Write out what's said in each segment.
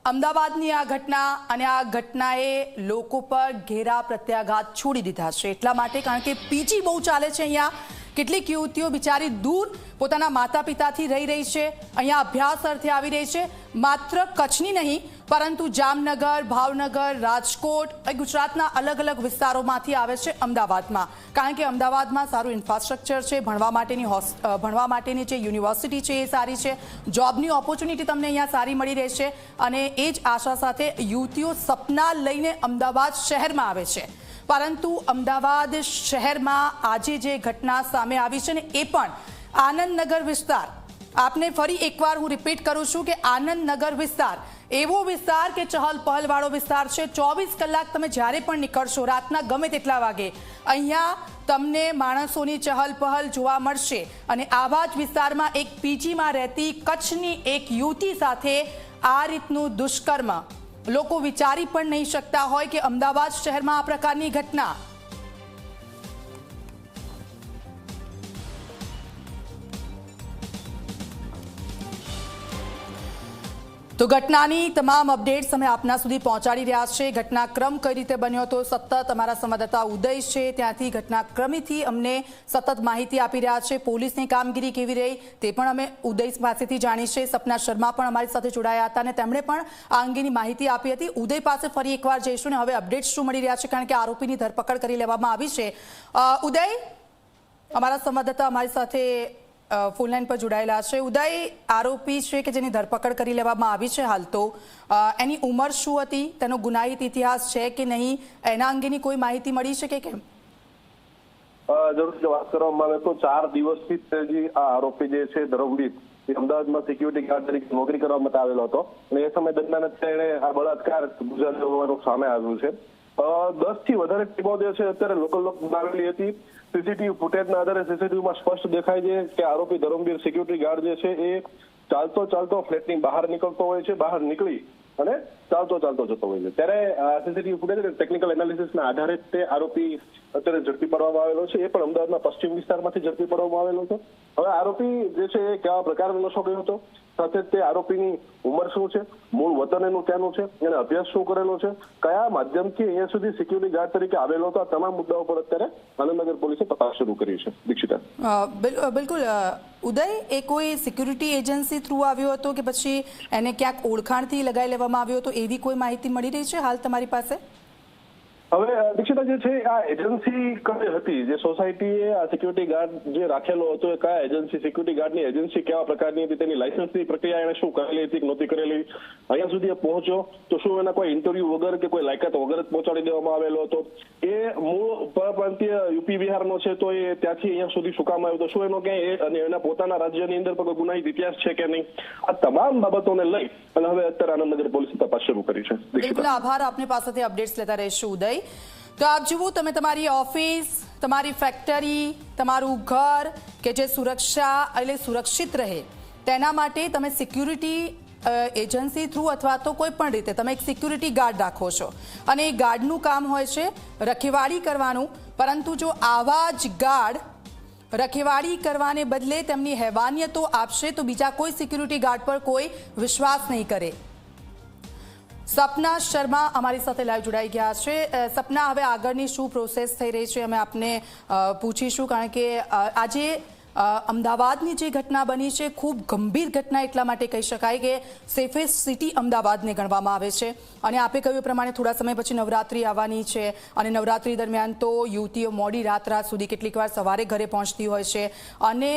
અમદાવાદની આ ઘટના અને આ ઘટનાએ લોકો પર ઘેરા પ્રત્યાઘાત છોડી દીધા છે એટલા માટે કારણ કે પીજી બહુ ચાલે છે અહીંયા કેટલીક યુવતીઓ બિચારી દૂર પોતાના માતા પિતાથી રહી છે અહીંયા અભ્યાસ અર્થે આવી રહી છે માત્ર કચ્છની નહીં પરંતુ જામનગર ભાવનગર રાજકોટ ગુજરાતના અલગ અલગ વિસ્તારોમાંથી આવે છે અમદાવાદમાં કારણ કે અમદાવાદમાં સારું ઇન્ફ્રાસ્ટ્રક્ચર છે ભણવા માટેની જે યુનિવર્સિટી છે એ સારી છે જોબની ઓપોર્ચ્યુનિટી તમને અહીંયા સારી મળી રહેશે અને એ જ આશા સાથે યુવતીઓ સપના લઈને અમદાવાદ શહેરમાં આવે છે પરંતુ અમદાવાદ શહેરમાં આજે જે ઘટના સામે આવી છે ને એ પણ આનંદનગર વિસ્તાર આપને ફરી એકવાર હું રિપીટ કરું છું કે આનંદનગર વિસ્તાર એવો વિસ્તાર કે ચહલ પહલ વાળો વિસ્તાર છે 24 કલાક તમે જ્યારે પણ નીકળશો રાતના ગમે તેટલા વાગે અહીંયા તમને માણસોની ચહલ પહલ જોવા મળશે અને આવા જ વિસ્તારમાં એક પીજીમાં રહેતી કચ્છની એક યુવતી સાથે આ રીતનું દુષ્કર્મ લોકો વિચારી પણ નહીં શકતા હોય કે અમદાવાદ શહેરમાં આ પ્રકારની ઘટના તો ઘટનાની તમામ અપડેટ્સ અમે આપના સુધી પહોંચાડી રહ્યા છે ઘટનાક્રમ કઈ રીતે બન્યો હતો સતત અમારા સંવાદદાતા ઉદય છે ત્યાંથી ઘટનાક્રમથી અમને સતત માહિતી આપી રહ્યા છે પોલીસની કામગીરી કેવી રહી તે પણ અમે ઉદય પાસેથી જાણી છે સપના શર્મા પણ અમારી સાથે જોડાયા હતા અને તેમણે પણ આ અંગેની માહિતી આપી હતી ઉદય પાસે ફરી એકવાર જઈશું ને હવે અપડેટ્સ શું મળી રહ્યા છે કારણ કે આરોપીની ધરપકડ કરી લેવામાં આવી છે ઉદય અમારા સંવાદદાતા અમારી સાથે ફોનલાઈન પર જોડાયેલા છે ઉદય આરોપી છે કે જેની ધરપકડ કરી લેવામાં આવી છે હાલ તો એની ઉંમર શું હતી તેનો ગુનાહિત ઇતિહાસ છે કે નહીં એના અંગેની કોઈ માહિતી મળી છે કે કેમ જરૂર વાત કરવામાં આવે તો 4 દિવસથી આ આરોપી જે છે ધર્મવીર એ અમદાવાદમાં સિક્યુરિટી ગાર્ડ તરીકે નોકરી કરવા માટે આવેલો હતો અને એ સમય દરમિયાન તેણે આ બળાત્કાર ગુજાર્યો હોવાનું સામે આવ્યું છે 10 થી વધારે ટીમો જે છે અત્યારે લોકલ બનાવેલી હતી સીસીટીવી ફૂટેજના આધારે સીસીટીવીમાં સ્પષ્ટ દેખાય છે કે આરોપી ધર્મવીર સિક્યુરિટી ગાર્ડ જે છે એ ચાલતો ફ્લેટની બહાર નીકળતો હોય છે બહાર નીકળી અને ચાલતો જતો હોય છે ત્યારે સીસીટીવી ફૂટેજ ટેકનિકલ એનાલિસિસના આધારે તે આરોપી અત્યારે ઝડપી પાડવામાં આવેલો છે એ પણ અમદાવાદના પશ્ચિમ વિસ્તારમાંથી ઝડપી પાડવામાં આવેલો છે હવે આરોપી જે છે એ કેવા પ્રકારનો નશો કર્યો હતો સાથે તે આરોપીની ઉંમર શું છે મૂળ વતન એનું ક્યાંનું છે એને અભ્યાસ શું કરેલો છે કયા માધ્યમથી અહીંયા સુધી સિક્યુરિટી ગાર્ડ તરીકે આવેલો હતો આ તમામ મુદ્દાઓ પર અત્યારે આનંદનગર પોલીસે તપાસ શરૂ કરી છે દીક્ષિતા બિલકુલ ઉદય એ કોઈ સિક્યુરિટી એજન્સી થ્રુ આવ્યો હતો કે પછી એને ક્યાંક ઓળખાણથી લગાવી લેવામાં આવ્યો હતો એવી કોઈ માહિતી મળી રહી છે હાલ તમારી પાસે હવે દીક્ષિતા જે છે આ એજન્સી કઈ હતી જે સોસાયટીએ આ સિક્યુરિટી ગાર્ડ જે રાખેલો હતો એ કયા એજન્સી સિક્યુરિટી ગાર્ડની એજન્સી કેવા પ્રકારની હતી તેની લાયસન્સની પ્રક્રિયા એને શું કરેલી હતી કે નહોતી કરેલી અહીંયા સુધી પહોંચ્યો તો શું એના કોઈ ઇન્ટરવ્યુ વગર કે કોઈ લાયકાત વગર જ પહોંચાડી દેવામાં આવેલો હતો એ મૂળ પરપ્રાંતીય યુપી બિહારનો છે તો એ ત્યાંથી અહીંયા સુધી શું કામ આવ્યો તો શું એનો ક્યાંય અને એના પોતાના રાજ્યની અંદર કોઈ ગુનાહિત ઇતિહાસ છે કે નહીં આ તમામ બાબતોને લઈ અને હવે અત્યારે આનંદનગર પોલીસે તપાસ શરૂ કરી છે બિલકુલ આભાર આપની પાસેથી અપડેટ્સ લેતા રહીશું ઉદય તો આપ જુઓ તમે તમારી ઓફિસ તમારી ફેક્ટરી તમારું ઘર કે જે સુરક્ષિત રહે તેના માટે તમે સિક્યુરિટી એજન્સી થ્રુ અથવા તો કોઈ પણ રીતે તમે એક સિક્યુરિટી ગાર્ડ રાખો છો અને એ ગાર્ડનું કામ હોય છે રખેવાળી કરવાનું પરંતુ જો આવા જ ગાર્ડ રખેવાળી કરવાને બદલે તેમની હેવાનિયતો આપશે તો બીજા કોઈ સિક્યુરિટી ગાર્ડ પર કોઈ વિશ્વાસ નહીં કરે સપના શર્મા અમારી સાથે લાઈવ જોડાઈ ગયા છે સપના હવે આગળની શું પ્રોસેસ થઈ રહી છે અમે આપને પૂછીશું કારણ કે આજે અમદાવાદની જે ઘટના બની છે ખૂબ ગંભીર ઘટના એટલા માટે કહી શકાય કે સેફેસ્ટ સિટી અમદાવાદને ગણવામાં આવે છે અને આપે કહ્યું પ્રમાણે થોડા સમય પછી નવરાત્રી આવવાની છે અને નવરાત્રી દરમિયાન તો યુવતીઓ મોડી રાત સુધી કેટલીક વાર સવારે ઘરે પહોંચતી હોય છે અને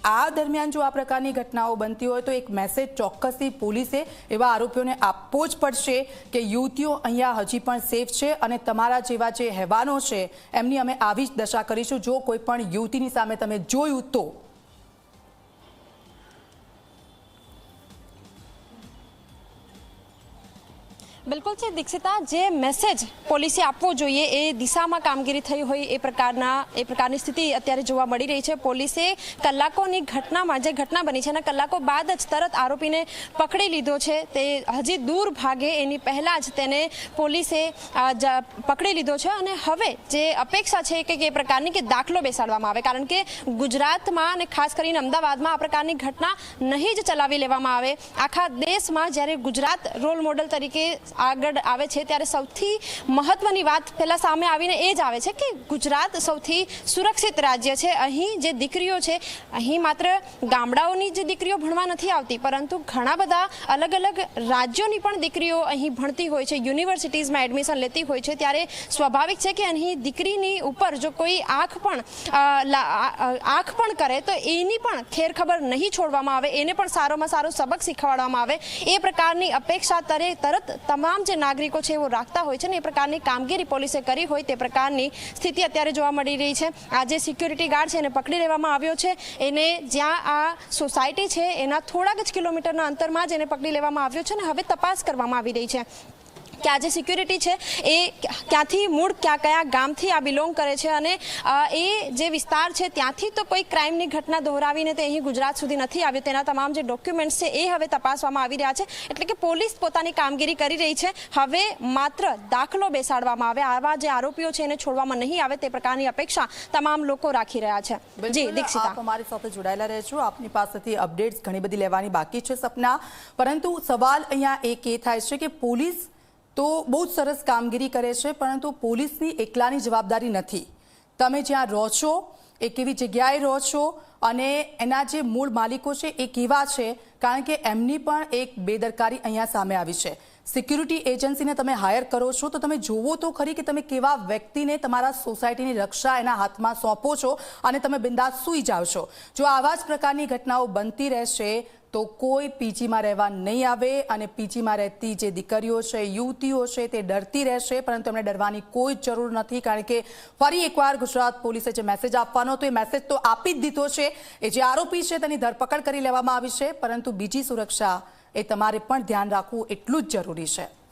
આ દરમિયાન જો આ પ્રકારની ઘટનાઓ બનતી હોય તો એક મેસેજ ચોક્કસથી પોલીસે એવા આરોપીઓને આપવો જ પડશે કે યુવતીઓ અહીંયા હજી પણ સેફ છે અને તમારા જેવા જે હેવાનો છે એમની અમે આવી જ દશા કરીશું જો કોઈ પણ યુવતીની સામે તમે જોયું તો બિલકુલ છે દીક્ષિતા, જે મેસેજ પોલીસે આપવો જોઈએ એ દિશામાં કામગીરી થઈ હોય એ પ્રકારની સ્થિતિ અત્યારે જોવા મળી રહી છે. પોલીસે કલાકોની ઘટનામાં જે ઘટના બની છે એના કલાકો બાદ જ તરત આરોપીને પકડી લીધો છે. તે હજી દૂર ભાગે એની પહેલા જ તેને પોલીસે પકડી લીધો છે અને હવે જે અપેક્ષા છે કે એ પ્રકારની કે દાખલો બેસાડવામાં આવે, કારણ કે ગુજરાતમાં અને ખાસ કરીને અમદાવાદમાં આ પ્રકારની ઘટના નહીં જ ચલાવી લેવામાં આવે. આખા દેશમાં જ્યારે ગુજરાત રોલ મોડલ તરીકે આગળ આવે છે ત્યારે સૌથી મહત્વની વાત પહેલા સામે આવીને એ જ આવે છે કે ગુજરાત સૌથી સુરક્ષિત રાજ્ય છે. અહીં જે દીકરીઓ છે, અહીં માત્ર ગામડાઓની જે દીકરીઓ ભણવા નથી આવતી, પરંતુ ઘણા બધા અલગ અલગ રાજ્યોની પણ દીકરીઓ અહીં ભણતી હોય છે, યુનિવર્સિટીઝમાં એડમિશન લેતી હોય છે. ત્યારે સ્વાભાવિક છે કે અહીં દીકરીની ઉપર જો કોઈ આંખ પણ કરે તો એની પણ ખેરખબર નહીં છોડવામાં આવે, એને પણ સારોમાં સારો સબક શીખવાડવામાં આવે. એ પ્રકારની અપેક્ષા તરત તમામ જે નાગરિકો છે એવો રાખતા હોય છે ને એ પ્રકારની કામગીરી પોલીસે કરી હોય તે પ્રકારની સ્થિતિ અત્યારે જોવા મળી રહી છે. આ જે સિક્યુરિટી ગાર્ડ છે એને પકડી લેવામાં આવ્યો છે. એને જ્યાં આ સોસાયટી છે એના થોડાક જ કિલોમીટરના અંતરમાં જ એને પકડી લેવામાં આવ્યો છે અને હવે તપાસ કરવામાં આવી રહી છે કે આ જે સિક્યુરિટી છે એ ક્યાંથી મૂળ કયા ગામથી આ બિલોંગ કરે છે અને એ જે વિસ્તાર છે ત્યાંથી તો કોઈ ક્રાઇમની ઘટના દોહરાવીને તે અહીં ગુજરાત સુધી નથી આવ્યો. તેના તમામ જે ડોક્યુમેન્ટ્સ છે એ હવે તપાસવામાં આવી રહ્યા છે. એટલે કે પોલીસ પોતાની કામગીરી કરી રહી છે. હવે માત્ર દાખલો બેસાડવામાં આવે, આવા જે આરોપીઓ છે એને છોડવામાં નહીં આવે તે પ્રકારની અપેક્ષા તમામ લોકો રાખી રહ્યા છે. જી દીક્ષિતા, આપ અમારી સાથે જોડાયેલા રહેજો. આપની પાસેથી અપડેટ્સ ઘણી બધી લેવાની બાકી છે સપના, પરંતુ સવાલ અહીંયા એક એ થાય છે કે પોલીસ તો બહુ જ સરસ કામગીરી કરે છે, પરંતુ પોલીસની એકલાની જવાબદારી નથી. તમે જ્યાં રહો છો એ કેવી જગ્યાએ રહો છો અને એના જે મૂળ માલિકો છે એ કેવા છે, કારણ કે એમની પણ એક બેદરકારી અહીંયા સામે આવી છે. સિક્યુરિટી એજન્સીને તમે હાયર કરો છો તો તમે જોવો તો ખરી કે તમે કેવા વ્યક્તિને તમારા સોસાયટીની રક્ષા એના હાથમાં સોંપો છો અને તમે બિંદાસ સૂઈ જાઓ છો. જો આવા જ પ્રકારની ઘટનાઓ બનતી રહેશે તો કોઈ પીજીમાં રહેવા નહીં આવે અને પીજીમાં રહેતી જે દીકરીઓ છે, યુવતીઓ છે તે ડરતી રહેશે, પરંતુ એમને ડરવાની કોઈ જરૂર નથી. કારણ કે ફરી એકવાર ગુજરાત પોલીસે જે મેસેજ આપવાનો હતો એ મેસેજ તો આપી જ દીધો છે. એ જે આરોપી છે તેની ધરપકડ કરી લેવામાં આવી છે, પરંતુ બીજી સુરક્ષા એ તમારે પણ ધ્યાન રાખવું એટલું જ જરૂરી છે.